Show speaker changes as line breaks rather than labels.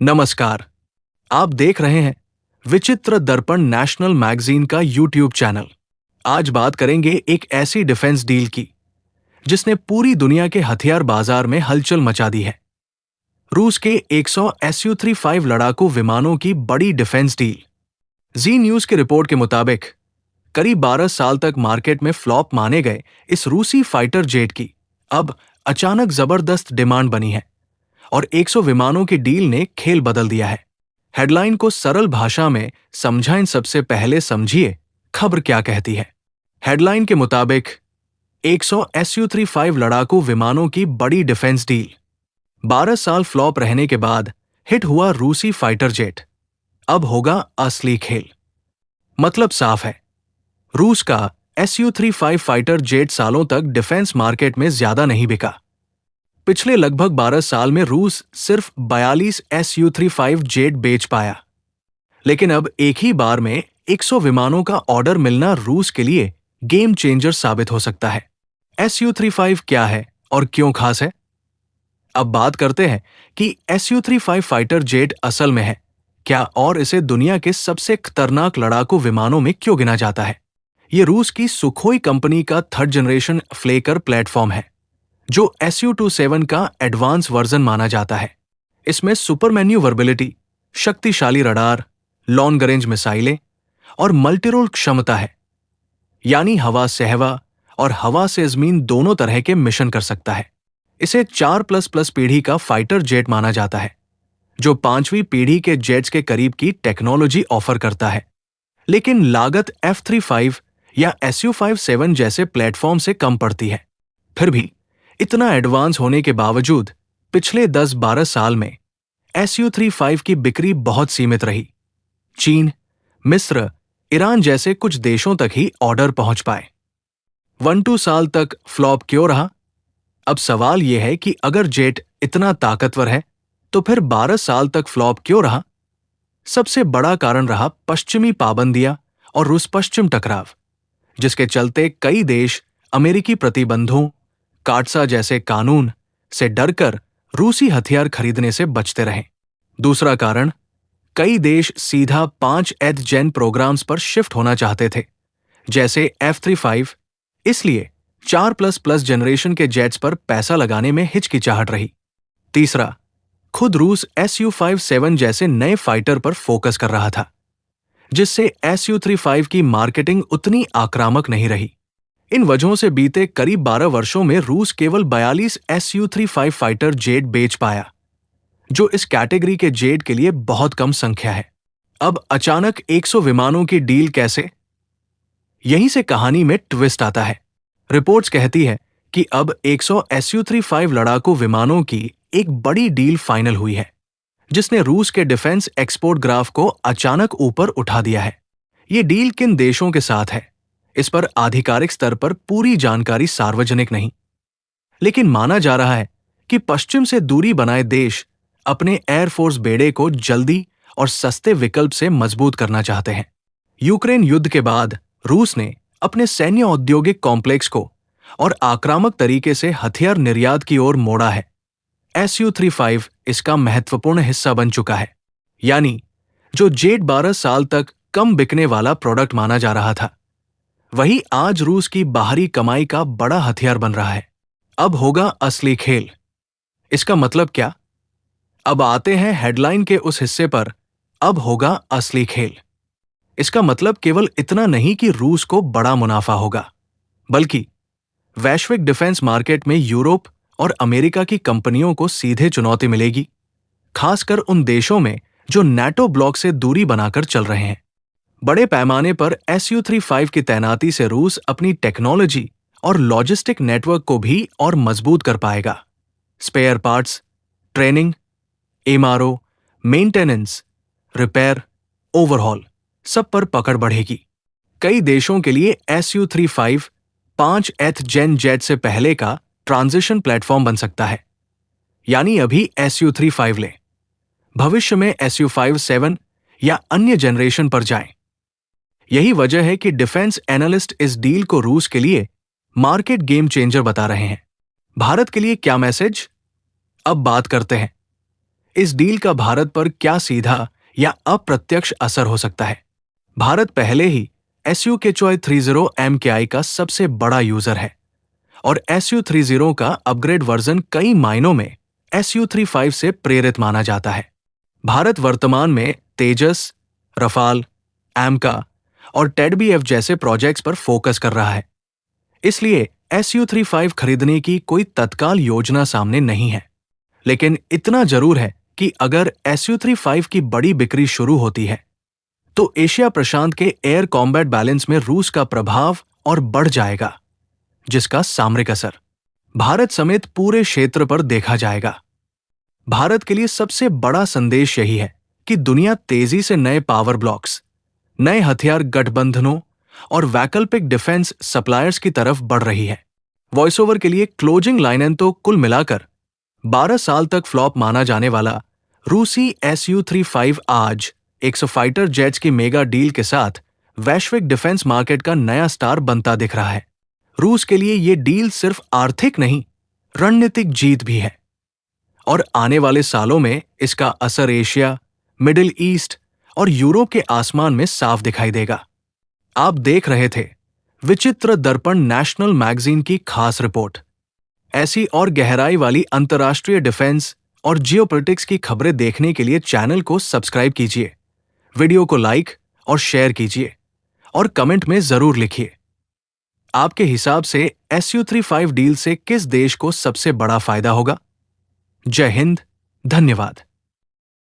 नमस्कार। आप देख रहे हैं विचित्र दर्पण नेशनल मैगजीन का यूट्यूब चैनल। आज बात करेंगे एक ऐसी डिफेंस डील की जिसने पूरी दुनिया के हथियार बाजार में हलचल मचा दी है। रूस के 100 Su-35 लड़ाकू विमानों की बड़ी डिफेंस डील। जी न्यूज की रिपोर्ट के मुताबिक करीब 12 साल तक मार्केट में फ्लॉप माने गए इस रूसी फाइटर जेट की अब अचानक जबरदस्त डिमांड बनी है और 100 विमानों की डील ने खेल बदल दिया है। हेडलाइन को सरल भाषा में समझाएं। सबसे पहले समझिए खबर क्या कहती है। हेडलाइन के मुताबिक 100 Su-35 लड़ाकू विमानों की बड़ी डिफेंस डील। 12 साल फ्लॉप रहने के बाद हिट हुआ रूसी फाइटर जेट। अब होगा असली खेल। मतलब साफ है, रूस का Su-35 फाइटर जेट सालों तक डिफेंस मार्केट में ज्यादा नहीं बिका। पिछले लगभग 12 साल में रूस सिर्फ 42 Su-35 जेट बेच पाया। लेकिन अब एक ही बार में 100 विमानों का ऑर्डर मिलना रूस के लिए गेम चेंजर साबित हो सकता है। Su-35 क्या है और क्यों खास है? अब बात करते हैं कि Su-35 फाइटर जेट असल में है क्या और इसे दुनिया के सबसे खतरनाक लड़ाकू विमानों में क्यों गिना जाता है। ये रूस की सुखोई कंपनी का 3rd जनरेशन फ्लेकर प्लेटफॉर्म है जो Su-27 का एडवांस वर्जन माना जाता है। इसमें सुपर मैन्यूवरबिलिटी, शक्तिशाली रडार, लॉन्ग रेंज मिसाइलें और मल्टीरोल क्षमता है, यानी हवा से हवा और हवा से जमीन दोनों तरह के मिशन कर सकता है। इसे 4++ पीढ़ी का फाइटर जेट माना जाता है जो 5वीं पीढ़ी के जेट्स के करीब की टेक्नोलॉजी ऑफर करता है। लेकिन लागत F-35 या Su-57 जैसे प्लेटफॉर्म से कम पड़ती है। फिर भी इतना एडवांस होने के बावजूद पिछले 10-12 साल में Su-35 की बिक्री बहुत सीमित रही। चीन, मिस्र, ईरान जैसे कुछ देशों तक ही ऑर्डर पहुंच पाए। 1-2 साल तक फ्लॉप क्यों रहा? अब सवाल यह है कि अगर जेट इतना ताकतवर है तो फिर 12 साल तक फ्लॉप क्यों रहा? सबसे बड़ा कारण रहा पश्चिमी पाबंदियां और रूस पश्चिम टकराव, जिसके चलते कई देश अमेरिकी प्रतिबंधों, काटसा जैसे कानून से डरकर रूसी हथियार खरीदने से बचते रहे। दूसरा कारण, कई देश सीधा 5th जेन प्रोग्राम्स पर शिफ्ट होना चाहते थे, जैसे F-35, इसलिए 4++ जनरेशन के जेट्स पर पैसा लगाने में हिचकिचाहट रही। तीसरा, खुद रूस Su-57 जैसे नए फाइटर पर फोकस कर रहा था, जिससे Su-35 की मार्केटिंग उतनी आक्रामक नहीं रही। इन वजहों से बीते करीब 12 वर्षों में रूस केवल 42 Su-35 फाइटर जेट बेच पाया, जो इस कैटेगरी के जेट के लिए बहुत कम संख्या है। अब अचानक 100 विमानों की डील कैसे? यहीं से कहानी में ट्विस्ट आता है। रिपोर्ट्स कहती है कि अब 100 Su-35 लड़ाकू विमानों की एक बड़ी डील फाइनल हुई है, जिसने रूस के डिफेंस एक्सपोर्ट ग्राफ को अचानक ऊपर उठा दिया है। ये डील किन देशों के साथ है, इस पर आधिकारिक स्तर पर पूरी जानकारी सार्वजनिक नहीं, लेकिन माना जा रहा है कि पश्चिम से दूरी बनाए देश अपने एयरफोर्स बेड़े को जल्दी और सस्ते विकल्प से मजबूत करना चाहते हैं। यूक्रेन युद्ध के बाद रूस ने अपने सैन्य औद्योगिक कॉम्प्लेक्स को और आक्रामक तरीके से हथियार निर्यात की ओर मोड़ा है। Su-35 इसका महत्वपूर्ण हिस्सा बन चुका है, यानी जो जेट 12 साल तक कम बिकने वाला प्रोडक्ट माना जा रहा था, वही आज रूस की बाहरी कमाई का बड़ा हथियार बन रहा है। अब होगा असली खेल। इसका मतलब क्या? अब आते हैं हेडलाइन के उस हिस्से पर। अब होगा असली खेल। इसका मतलब केवल इतना नहीं कि रूस को बड़ा मुनाफा होगा, बल्कि वैश्विक डिफेंस मार्केट में यूरोप और अमेरिका की कंपनियों को सीधे चुनौती मिलेगी, खासकर उन देशों में जो नाटो ब्लॉक से दूरी बनाकर चल रहे हैं। बड़े पैमाने पर Su-35 की तैनाती से रूस अपनी टेक्नोलॉजी और लॉजिस्टिक नेटवर्क को भी और मजबूत कर पाएगा। Spare parts, training, MRO, maintenance, repair, overhaul, सब पर पकड़ बढ़ेगी। कई देशों के लिए Su-35 5th जेन जेट से पहले का ट्रांजिशन प्लेटफॉर्म बन सकता है, यानी अभी Su-35 लें, भविष्य में Su-57 या अन्य जनरेशन पर जाएं। यही वजह है कि डिफेंस एनालिस्ट इस डील को रूस के लिए मार्केट गेम चेंजर बता रहे हैं। भारत के लिए क्या मैसेज? अब बात करते हैं। इस डील का भारत पर क्या सीधा या अप्रत्यक्ष असर हो सकता है? भारत पहले ही SU-Kechoi-30 MKI का सबसे बड़ा यूजर है और SU-30 का अपग्रेड वर्जन कई मायनों में SU-35 से प्रेरित माना जाता है। भारत वर्तमान में तेजस, रफाल, एमका और टेडबीएफ जैसे प्रोजेक्ट्स पर फोकस कर रहा है। इसलिए SU-35 खरीदने की कोई तत्काल योजना सामने नहीं है। लेकिन इतना जरूर है कि अगर SU-35 की बड़ी बिक्री शुरू होती है तो एशिया प्रशांत के एयर कॉम्बैट बैलेंस में रूस का प्रभाव और बढ़ जाएगा, जिसका सामरिक असर भारत समेत पूरे क्षेत्र पर देखा जाएगा। भारत के लिए सबसे बड़ा संदेश यही है कि दुनिया तेजी से नए पावर ब्लॉक्स, नए हथियार गठबंधनों और वैकल्पिक डिफेंस सप्लायर्स की तरफ बढ़ रही है। वॉइस ओवर के लिए क्लोजिंग लाइनें तो कुल मिलाकर 12 साल तक फ्लॉप माना जाने वाला रूसी SU-35 आज 100 फाइटर जेट्स की मेगा डील के साथ वैश्विक डिफेंस मार्केट का नया स्टार बनता दिख रहा है। रूस के लिए यह डील सिर्फ आर्थिक नहीं, रणनीतिक जीत भी है और आने वाले सालों में इसका असर एशिया, मिडिल ईस्ट और यूरोप के आसमान में साफ दिखाई देगा। आप देख रहे थे विचित्र दर्पण नेशनल मैगजीन की खास रिपोर्ट। ऐसी और गहराई वाली अंतर्राष्ट्रीय डिफेंस और जियोपॉलिटिक्स की खबरें देखने के लिए चैनल को सब्सक्राइब कीजिए, वीडियो को लाइक और शेयर कीजिए और कमेंट में जरूर लिखिए आपके हिसाब से SU-35 डील से किस देश को सबसे बड़ा फायदा होगा। जय हिंद, धन्यवाद।